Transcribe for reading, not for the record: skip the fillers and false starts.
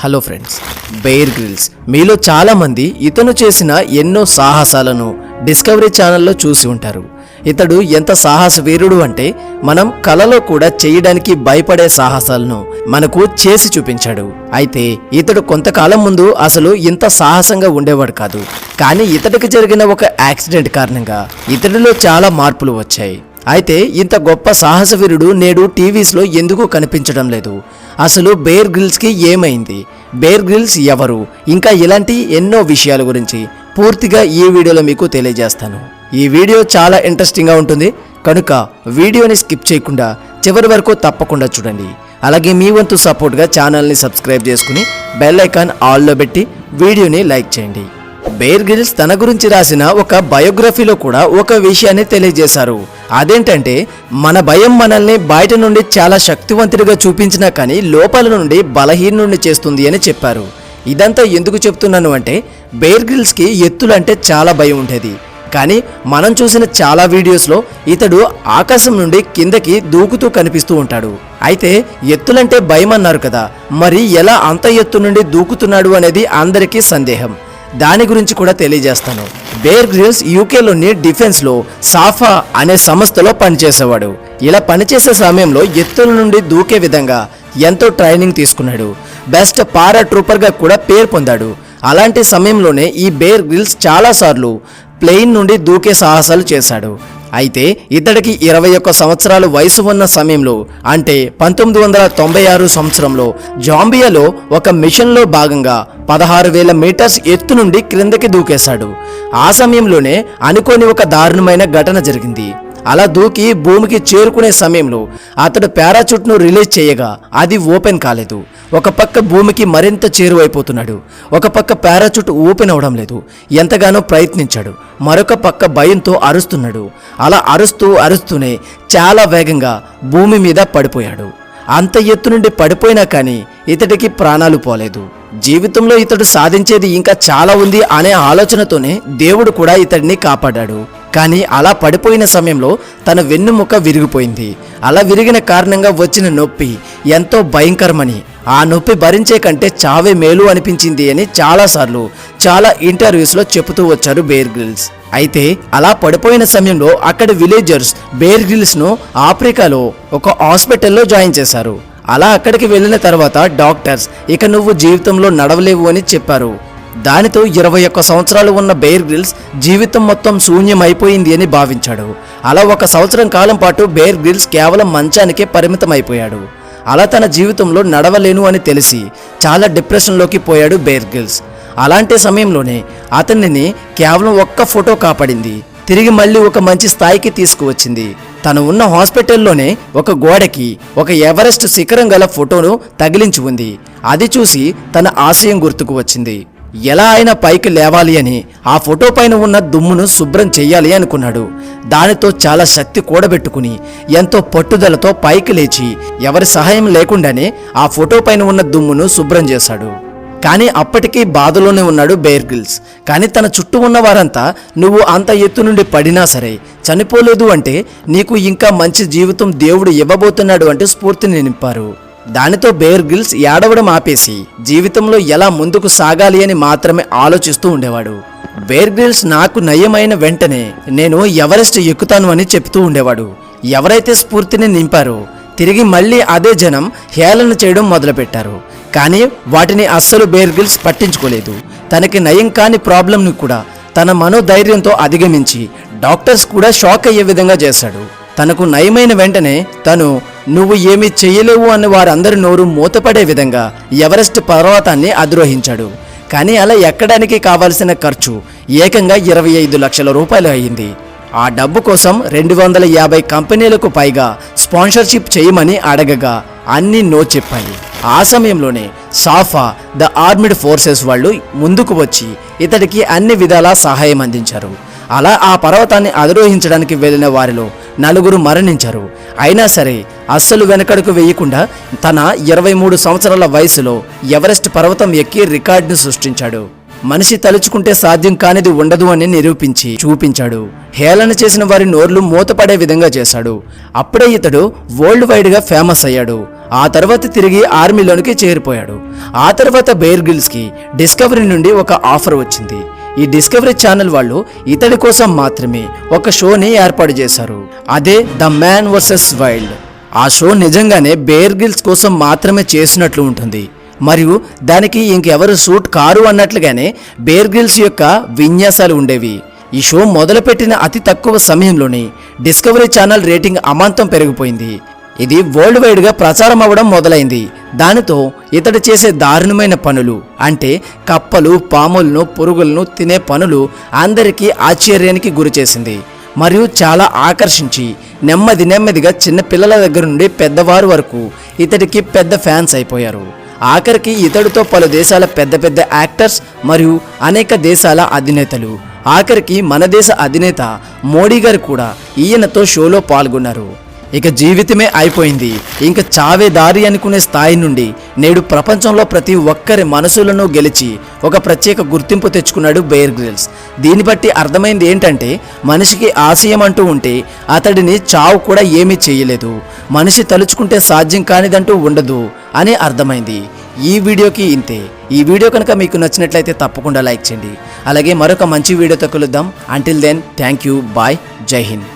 Hello friends, Bayer grills మీలో చాలా మంది ఇతను చేసిన ఎన్నో సాహసాలను డిస్కవరీ ఛానల్లో చూసి ఉంటారు. ఇతడు ఎంత సాహస వీరుడు అంటే మనం కలలో కూడా చేయడానికి భయపడే సాహసాలను మనకు చేసి చూపించాడు. అయితే ఇతడు కొంతకాలం ముందు అసలు ఇంత సాహసంగా ఉండేవాడు కాదు. కానీ ఇతడికి జరిగిన ఒక యాక్సిడెంట్ కారణంగా ఇతడిలో చాలా మార్పులు వచ్చాయి. అయితే ఇంత గొప్ప సాహసవీరుడు నేడు టీవీస్లో ఎందుకు కనిపించడం లేదు? అసలు బెయిర్ గ్రిల్స్కి ఏమైంది? బెయిర్ గ్రిల్స్ ఎవరు? ఇంకా ఇలాంటి ఎన్నో విషయాల గురించి పూర్తిగా ఈ వీడియోలో మీకు తెలియజేస్తాను. ఈ వీడియో చాలా ఇంట్రెస్టింగ్గా ఉంటుంది కనుక వీడియోని స్కిప్ చేయకుండా చివరి వరకు తప్పకుండా చూడండి. అలాగే మీ వంతు సపోర్ట్గా ఛానల్ని సబ్స్క్రైబ్ చేసుకుని బెల్ ఐకాన్ ఆల్లో పెట్టి వీడియోని లైక్ చేయండి. బెయిర్ గ్రిల్స్ తన గురించి రాసిన ఒక బయోగ్రఫీలో కూడా ఒక విషయాన్ని తెలియజేశారు. అదేంటంటే మన భయం మనల్ని బయట నుండి చాలా శక్తివంతుడిగా చూపించినా కానీ లోపల నుండి బలహీనుడిని చేస్తుంది అని చెప్పారు. ఇదంతా ఎందుకు చెప్తున్నాను అంటే బెయిర్ గ్రిల్స్కి ఎత్తులంటే చాలా భయం ఉండేది. కానీ మనం చూసిన చాలా వీడియోస్లో ఇతడు ఆకాశం నుండి కిందకి దూకుతూ కనిపిస్తూ ఉంటాడు. అయితే ఎత్తులంటే భయం అన్నారు కదా, మరి ఎలా అంత ఎత్తు నుండి దూకుతున్నాడు అనేది అందరికీ సందేహం. దాని గురించి కూడా తెలియజేస్తాను. బెయిర్ గ్రిల్స్ యూకేలోని డిఫెన్స్లో సాఫా అనే సంస్థలో పనిచేసేవాడు. ఇలా పనిచేసే సమయంలో ఎత్తుల నుండి దూకే విధంగా ఎంతో ట్రైనింగ్ తీసుకున్నాడు. బెస్ట్ పారా ట్రూపర్గా కూడా పేరు పొందాడు. అలాంటి సమయంలోనే ఈ బెయిర్ గ్రిల్స్ చాలాసార్లు ప్లేన్ నుండి దూకే సాహసాలు చేశాడు. అయితే ఇతడికి 21 సంవత్సరాల వయసు ఉన్న సమయంలో అంటే 1996 సంవత్సరంలో జాంబియాలో ఒక మిషన్లో భాగంగా 16,000 మీటర్స్ ఎత్తు నుండి క్రిందకి దూకేశాడు. ఆ సమయంలోనే అనుకోని ఒక దారుణమైన ఘటన జరిగింది. అలా దూకి భూమికి చేరుకునే సమయంలో అతడు పారాచూట్ను రిలీజ్ చేయగా అది ఓపెన్ కాలేదు. ఒక పక్క భూమికి మరింత చేరువైపోతున్నాడు, ఒక పక్క పారాచూట్ ఓపెన్ అవడం లేదు. ఎంతగానో ప్రయత్నించాడు, మరొక పక్క భయంతో అరుస్తున్నాడు. అలా అరుస్తూనే చాలా వేగంగా భూమి మీద పడిపోయాడు. అంత ఎత్తు నుండి పడిపోయినా కానీ ఇతడికి ప్రాణాలు పోలేదు. జీవితంలో ఇతడు సాధించేది ఇంకా చాలా ఉంది అనే ఆలోచనతోనే దేవుడు కూడా ఇతడిని కాపాడాడు. కానీ అలా పడిపోయిన సమయంలో తన వెన్నుముక విరిగిపోయింది. అలా విరిగిన కారణంగా వచ్చిన నొప్పి ఎంతో భయంకరమని, ఆ నొప్పి భరించే కంటే చావే మేలు అనిపించింది అని చాలాసార్లు చాలా ఇంటర్వ్యూస్లో చెబుతూ వచ్చారు బెయిర్ గ్రిల్స్. అయితే అలా పడిపోయిన సమయంలో అక్కడి విలేజర్స్ బెయిర్ గ్రిల్స్ను ఆఫ్రికాలో ఒక హాస్పిటల్లో జాయిన్ చేశారు. అలా అక్కడికి వెళ్ళిన తర్వాత డాక్టర్స్ ఇక నువ్వు జీవితంలో నడవలేవు అని చెప్పారు. దానితో 21 సంవత్సరాలు ఉన్న బెయిర్ గ్రిల్స్ జీవితం మొత్తం శూన్యమైపోయింది అని భావించాడు. అలా 1 సంవత్సరం కాలం పాటు బెయిర్ గ్రిల్స్ కేవలం మంచానికే పరిమితం అయిపోయాడు. అలా తన జీవితంలో నడవలేను అని తెలిసి చాలా డిప్రెషన్లోకి పోయాడు బెయిర్ గ్రిల్స్. అలాంటి సమయంలోనే అతనిని కేవలం ఒక్క ఫోటో కాపాడింది. తిరిగి మళ్ళీ ఒక మంచి స్థాయికి తీసుకువచ్చింది. తను ఉన్న హాస్పిటల్లోనే ఒక గోడకి ఒక ఎవరెస్ట్ శిఖరం గల ఫోటోను తగిలించి ఉంది. అది చూసి తన ఆశయం గుర్తుకు వచ్చింది. ఎలా అయినా పైకి లేవాలి అని ఆ ఫోటో పైన ఉన్న దుమ్మును శుభ్రం చెయ్యాలి అనుకున్నాడు. దానితో చాలా శక్తి కూడబెట్టుకుని ఎంతో పట్టుదలతో పైకి లేచి ఎవరి సహాయం లేకుండానే ఆ ఫోటో పైన ఉన్న దుమ్మును శుభ్రం చేశాడు. కానీ అప్పటికీ బాధలోనే ఉన్నాడు బెయిర్ గ్రిల్స్. కానీ తన చుట్టూ ఉన్న వారంతా నువ్వు అంత ఎత్తు నుండి పడినా సరే చనిపోలేదు అంటే నీకు ఇంకా మంచి జీవితం దేవుడు ఇవ్వబోతున్నాడు అంటూ స్ఫూర్తిని నింపారు. దానితో బెయిర్ గ్రిల్స్ ఏడవడం ఆపేసి జీవితంలో ఎలా ముందుకు సాగాలి అని మాత్రమే ఆలోచిస్తూ ఉండేవాడు. బెయిర్ గ్రిల్స్ నాకు నయమైన వెంటనే నేను ఎవరెస్ట్ ఎక్కుతాను అని చెప్తూ ఉండేవాడు. ఎవరైతే స్ఫూర్తిని నింపారో తిరిగి మళ్ళీ అదే జనం హేళన చేయడం మొదలుపెట్టారు. కానీ వాటిని అస్సలు బెయిర్ గ్రిల్స్ పట్టించుకోలేదు. తనకి నయం కాని ప్రాబ్లంని కూడా తన మనోధైర్యంతో అధిగమించి డాక్టర్స్ కూడా షాక్ అయ్యే విధంగా చేశాడు. తనకు నయమైన వెంటనే తను నువ్వు ఏమీ చెయ్యలేవు అని వారందరి నోరు మూతపడే విధంగా ఎవరెస్ట్ పర్వతాన్ని అధిరోహించాడు. కానీ అలా ఎక్కడానికి కావాల్సిన ఖర్చు ఏకంగా 25 లక్షల రూపాయలు అయ్యింది. ఆ డబ్బు కోసం 250 కంపెనీలకు పైగా స్పాన్సర్షిప్ చేయమని అడగగా అన్నీ నో చెప్పాయి. ఆ సమయంలోనే సాఫా ద ఆర్మ్డ్ ఫోర్సెస్ వాళ్ళు ముందుకు వచ్చి ఇతడికి అన్ని విధాలా సహాయం అందించారు. అలా ఆ పర్వతాన్ని అధిరోహించడానికి వెళ్ళిన వారిలో 4 మరణించారు. అయినా సరే అస్సలు వెనకడుకు వేయకుండా తన 23 సంవత్సరాల వయసులో ఎవరెస్ట్ పర్వతం ఎక్కి రికార్డును సృష్టించాడు. మనిషి తలుచుకుంటే సాధ్యం కానిది ఉండదు అని నిరూపించి చూపించాడు. హేళన చేసిన వారి నోర్లు మూతపడే విధంగా చేశాడు. అప్పుడే ఇతడు వరల్డ్ వైడ్ గా ఫేమస్ అయ్యాడు. ఆ తర్వాత తిరిగి ఆర్మీలోనికి చేరిపోయాడు. ఆ తర్వాత బెయిర్ గ్రిల్స్ కి డిస్కవరీ నుండి ఒక ఆఫర్ వచ్చింది. ఈ డిస్కవరీ ఛానల్ వాళ్ళు ఇతడి కోసం మాత్రమే ఒక షోని ఏర్పాటు చేశారు. అదే ద మ్యాన్ వర్సెస్ వైల్డ్. ఆ షో నిజంగానే బెయిర్ గ్రిల్స్ కోసం మాత్రమే చేసినట్లు ఉంటుంది. మరియు దానికి ఇంకెవరు సూట్ కారు అన్నట్లుగానే బెయిర్ గ్రిల్స్ యొక్క విన్యాసాలు ఉండేవి. ఈ షో మొదలుపెట్టిన అతి తక్కువ సమయంలోనే డిస్కవరీ ఛానల్ రేటింగ్ అమాంతం పెరిగిపోయింది. ఇది వరల్డ్ వైడ్ గా ప్రచారం అవ్వడం మొదలైంది. దానితో ఇతడు చేసే దారుణమైన పనులు అంటే కప్పలు, పాములను, పురుగులను తినే పనులు అందరికీ ఆశ్చర్యానికి గురి చేసింది. మరియు చాలా ఆకర్షించి నెమ్మదిగా చిన్న పిల్లల దగ్గర నుండి పెద్దవారు వరకు ఇతడికి పెద్ద ఫ్యాన్స్ అయిపోయారు. ఆఖరికి ఇతడితో పలు దేశాల పెద్ద యాక్టర్స్ మరియు అనేక దేశాల అధినేతలు, ఆఖరికి మన దేశ అధినేత మోడీ గారు కూడా ఈయనతో షోలో పాల్గొన్నారు. ఇక జీవితమే అయిపోయింది, ఇంక చావే దారి అనుకునే స్థాయి నుండి నేడు ప్రపంచంలో ప్రతి ఒక్కరి మనసులను గెలిచి ఒక ప్రత్యేక గుర్తింపు తెచ్చుకున్నాడు బెయిర్ గ్రిల్స్. దీన్ని బట్టి అర్థమైంది ఏంటంటే మనిషికి ఆశయం అంటూ ఉంటే అతడిని చావు కూడా ఏమీ చేయలేదు. మనిషి తలుచుకుంటే సాధ్యం కానిదంటూ ఉండదు అని అర్థమైంది. ఈ వీడియోకి ఇంతే. ఈ వీడియో కనుక మీకు నచ్చినట్లయితే తప్పకుండా లైక్ చేయండి. అలాగే మరొక మంచి వీడియోతో కలుద్దాం. Until then thank you, bye, Jai Hind.